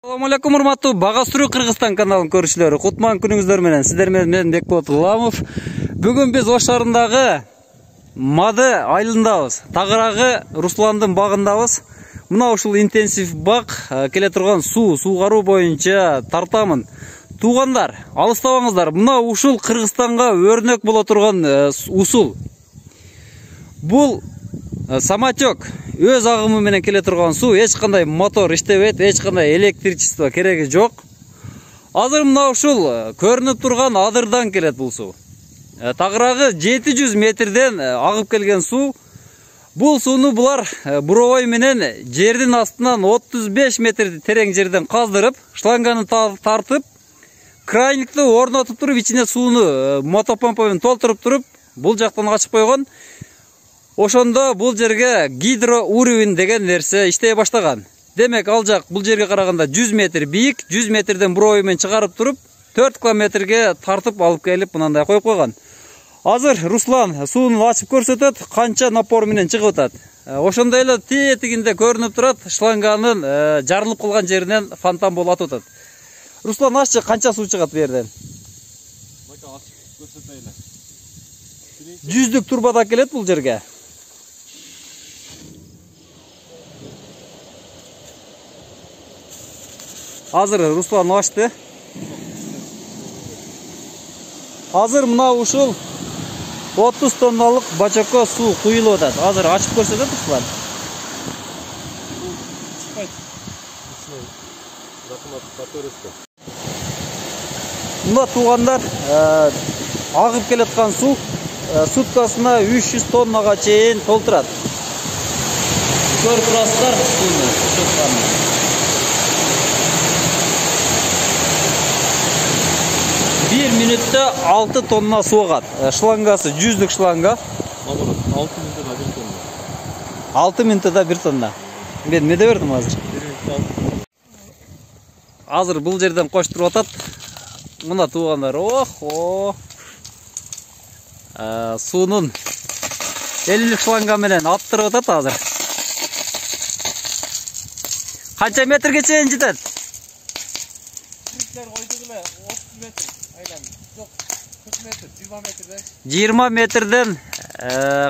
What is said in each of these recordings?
Assalamu alaikum, урматтуу Бага Сүрүү Кыргызстан каналынын көрүүчүлөрү. Кутман күнүңүздөр менен. Сиздер менен Бекболот Гыламов. Бүгүн биз Ош шаарындагы Мады айылындабыз. Тагырагы Русландын багындабыз. Мына ушул интенсив баг келе турган суугаруу боюнча тартамын. Туугандар, алыстабаңыздар. Мына ушул Кыргызстанга өрнөк боло турган усул. Бул самотек өз агымы менен келе турган суу, эч кандай мотор иштебейт, эч кандай электричество кереги жок. Азыр мына ушул көрүнүп турган адырдан келет бул суу. Тагырагы 700 метрден агып келген суу. Бул сууну булар буровой менен жердин астынан 35 метр терең жерден каздырып, шланганы тартып, крайникту орнотуп туруп, ичине сууну мотопомпа менен толтуруп туруп, бул жактан ачып койгон. Ошондо бул жерге гидроуровень деген нерсе иштей баштаган. Демек, ал жак бул жерге караганда 100 метр бийик, 100 метрден буровой менен чыгарып туруп, 4 километрге тартып алып келип мынандай коюп койгон. Азыр Руслан сууну ачып көрсөтөт, канча напор менен чыгып атат. Ошондой эле тетигинде көрүнүп турат, шланганын жарылып калган жеринен фонтан болуп атып атат. Руслан, аччы, канча суу чыгат бу жерден? Бака ачып көрсөтөйлү. 100 турбада келет бул жерге. Азыр Руслан ачты. Азыр мына ушул 30 тонналык бачокко суу куюлуп атат. Азыр ачып көрсөтөт Руслан. Мына туугандар, агып келаткан суу суткасына 300 тоннага чейин толтурат. Көрүп турасыздар сууну чыкканын. Bir minütte 6 tonna su agat. Шлангасы 100'lük шланга. 6 minütte 1 tonna. 6 minütte 1 tonna. Ben ne de verdim hazır? Hazır bul жерден koşturup atat. Mına tuğanlar. Suunun 50'lik шланга менен attırıp atat hazır. Kança metrege çeyin jitet? 20 metrden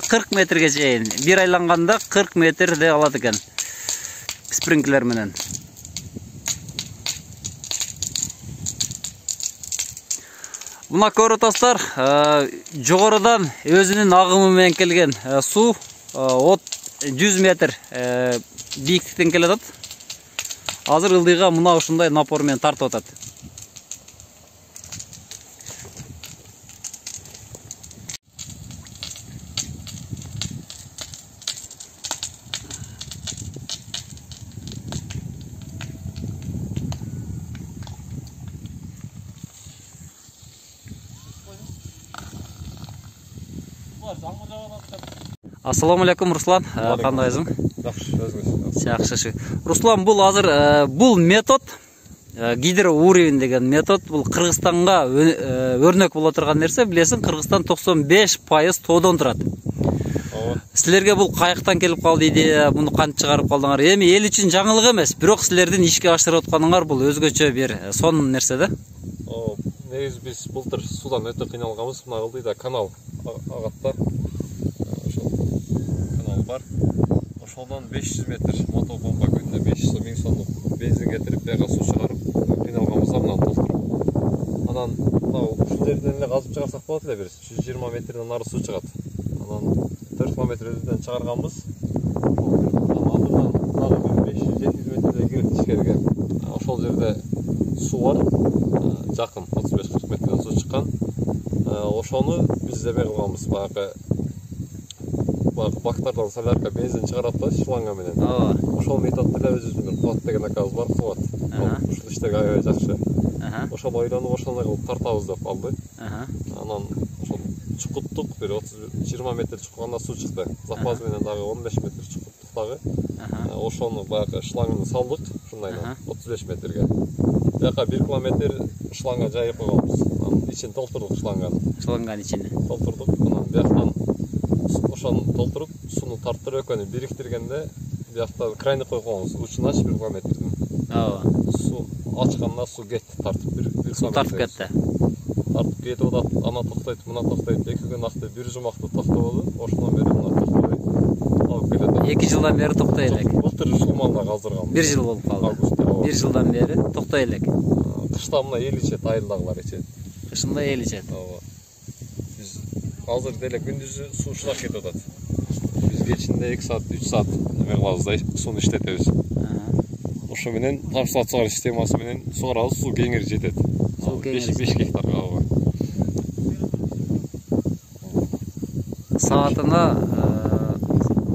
40 metrге чейин. Bir айланганда 40 metrde алат экен. Спринклер менен. Мына көрүп атасыздар, жогорудан өзүнүн агымы менен келген суу 100 метр бийиктиктен келе атат. Азыр ылдыйга мына ушундай напор менен тартып атат. Assalamu alaikum Руслан, кандайсың? Жакшы, өзүңүз. Жакшы. Руслан, бул азыр бул метод, гидроуровень деген метод, бул Кыргызстанга өрнөк боло турган нерсе. Билесиң, Кыргызстан 95% тоодон турат. Силерге бул каяктан келип калды идея, муну кантип чыгарып калдыңар? Эми эл үчүн жаңылык эмес, бирок силердин ишке ашырып атканыңар бул өзгөчө бир сонун нерсе да. Негизи биз былтыр суудан өтө кыйналганбыз. Мына ылдыйда канал агатта. Бар. Ошолдон 500 метр мотопомпа күнүнө 500 сомдук бензин кетирип, бияга суу чыгарып, кыйналганбыз да мына толтуруп. Анан ушул жерден эле казып чыгарсак болот эле, бир 120 метрден ары суу чыгат. Анан 4 километр өтүдөн чыгарганбыз. Алдырдан дагы бир 500-700 метрдей кирет ичкериге. Ошол жерде суу бар. Жакын 35-40 метрден суу чыккан. Ошону биз эме кылганбыз, баягы бактардан солярка бензин чыгарат да шланга менен. Ошол методду эле өзүбүздүн кубат деген акабыз бар, кубат. Ушул иштеги аябай жакшы. Ошол ойлонуп ошондой кылып тартабыз деп алды. Анан ошол чукуттук бир 30-20 метр чукканда суу чыкты. Запас менен дагы 15 метр чукуттук дагы. Ошону баягы шланганы салдык, ушундайдан 35 метрге. Бияка 1 километр шланга жайып койгонбуз. Анан ичин толтурдук шланганы. Шланганы ичине толтурдук. Анан бияктан ошону толтуруп, сууну тарттырып экөөнү бириктиргенде биякта крайны коюп койгонбуз. Учуна 1 километрдин. Суу ана су кетти тартып бир Су тартып кетти. Тартып кетип атат, ана токтойт, мына токтойт. 2 күн акты бир жумакта токтободу. Ошондон бери мына токтобой алып келет. 2 жылдан бери токтой элек. Былтыр ушул малда каздыргам. 1 жыл болуп калды. 1 жылдан бери токтой элек. Кышта мына эл ичет, айылдагылар ичет. Кышында эл ичет. Ооба. Биз азыр деле күндүзү суу ушулак кетип атат. Биз кечинде 2 саат, 3 саат неме кылабыз да, сууну иштетебиз. Ошо менен тамшылатып чыгарыш системасы менен сугарабыз, суу кеңири жетет. 5 гектарга ооба.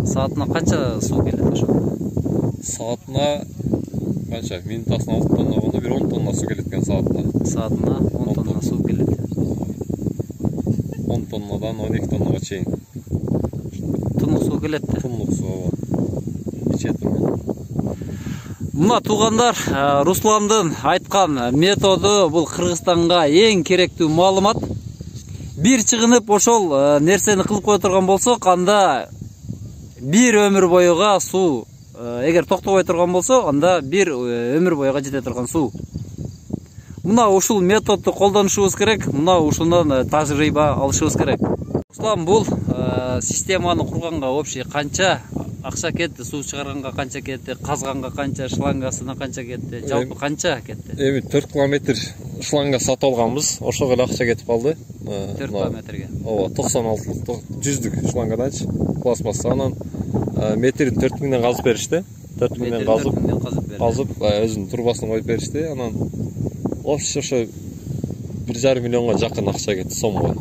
Саатына канча суу келет ошо? Саатына канча? Минутасына 6 тонна болгондо бир 10 тонна суу келет экен саатына. Саатына 10 тонна суу келет. 10 тоннадан 12 тоннага чейин. Тунук суу келет да. Тунук суу ооба. Ичет турган. Мына туугандар, Русландын айткан методу бул Кыргызстанга эң керектүү маалымат. Бир чыгынып ошол нерсени кылып кое турган болсок, анда бир өмүр боюга суу, эгер токтобой турган болсо, анда бир өмүр боюга жете турган суу. Мына ушул методду колдонушубуз керек, мына ушундан тажрыйба алышыбыз керек. Руслан, бул системаны курганга общий канча акча кетти, суу чыгарганга канча кетти, казганга канча, шлангасына канча кетти, жалпы канча кетти? Эми 4 километр шланга сатып алганбыз, ошого эле акча кетип калды. 4 километрге. Ооба, 96 100 шлангаданчы пластмасса. Анан метрин 4000ден казып беришти. 4000ден казып, өзүнүн трубасын коюп беришти. Анан ошо 1,5 миллионго жакын акча кетти сомго.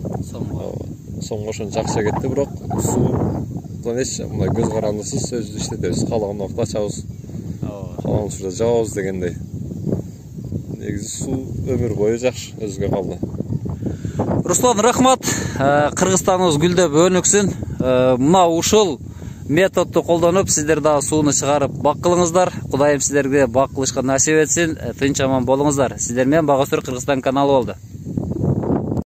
Сомго ошончо акча кетти, бирок суу эч мындай көз карандысыз өзүбүз иштетебиз. Каалаган убакта ачабыз. Каалаган учурда жабабыз дегендей. Негизи суу өмүр бою жакшы, өзүгө калды. Руслан, рахмат. Кыргызстаныбыз гүлдөп өнүксүн. Мына ушул методду колдонуп, сиздер дагы сууну чыгарып бак кылыңыздар. Кудайым сиздерге бак кылышка насип этсин. Тынч аман болуңуздар. Сиздер менен Бага Сүрөт Кыргызстан каналы болду.